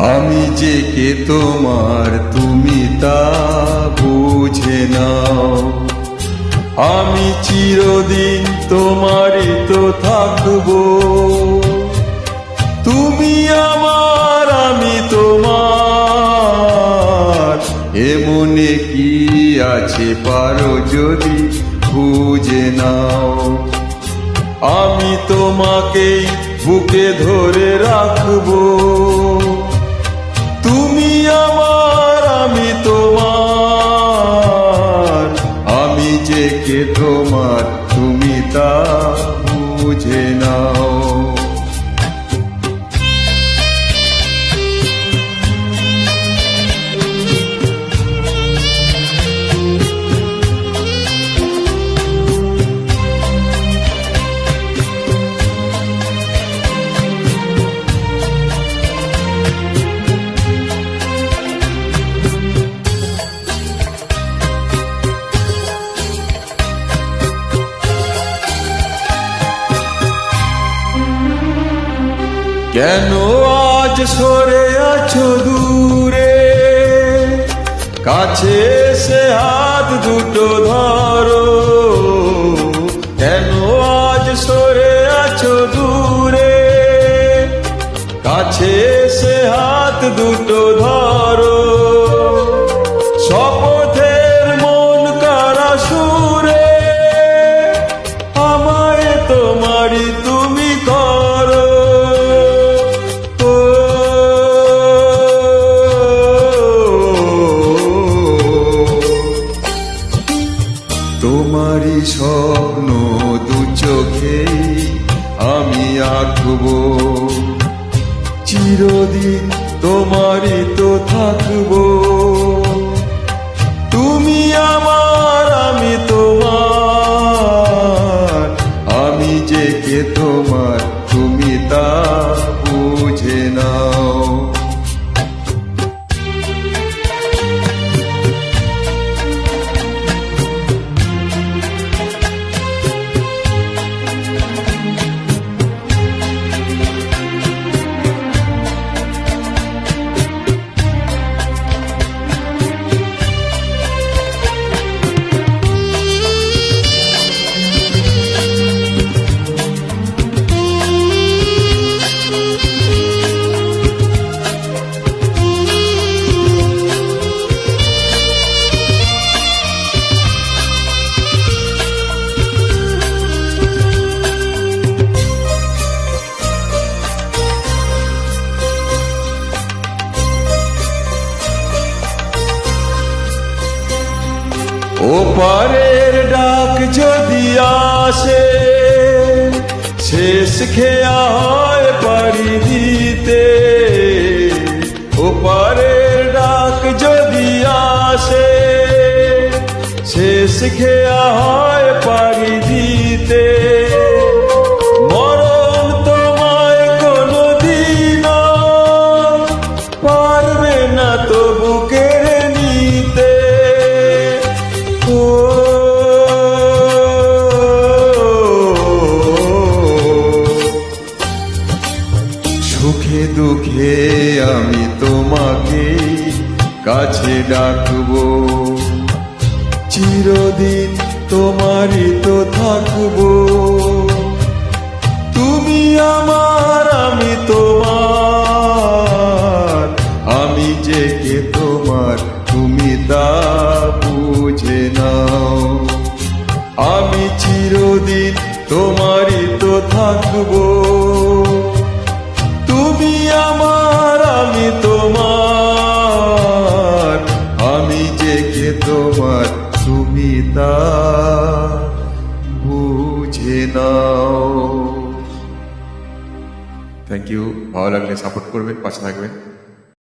আমি যে কে তোমার তুমি তা বুঝে নাও। আমি চিরদিন তোমারই তো থাকবো। তুমি আমার আমি তোমার, এমনে কি আছে পারো যদি বুঝে নাও। আমি তোমাকেই বুকে ধরে রাখবো। তুমি আমার আমি তোমার, আমি যে কে তোমার তুমি তা বুঝে নাও। কেন আজ সরে আছো দূরে, কাছে এসে হাত দুটো ধরো। কেন আজ সরে আছো দূরে, কাছে এসে হাত দুটো ধরো। শপথের মন কারা সুরে, আমায় তোমারই তুমি করো। তোমারই স্বপ্ন দু চোখে আমি আঁকবো। চিরদিন তোমারই তো থাকবো। তুমি আমার আমি তোমার, আমি যে কে তোমার তুমি তা বুঝে নাও। ওপারের ডাক যদি আসে, শেষ খেয়া হয় পাড়ি দিতে। ওপারের ডাক যদি আসে, শেষ খেয়া হয় পাড়ি দিতে। মরণ তোমায় কোনদিন পারবে না তো বুকে নিতে। সুখে দুঃখে আমি তোমাকে কাছে ডাকবো। চিরদিন তোমারই তো থাকবো। তুমি আমার আমি তোমার, আমি যে কে তোমার তুমি তা বুঝে নাও। আমি চিরদিন তোমারই তো থাকবো। তুমি আমার আমি তোমার, আমি যে কে তোমার তুমি তা বুঝে নাও। Thank you. ভালো লাগলে সাপোর্ট করবেন, পাশে থাকবেন।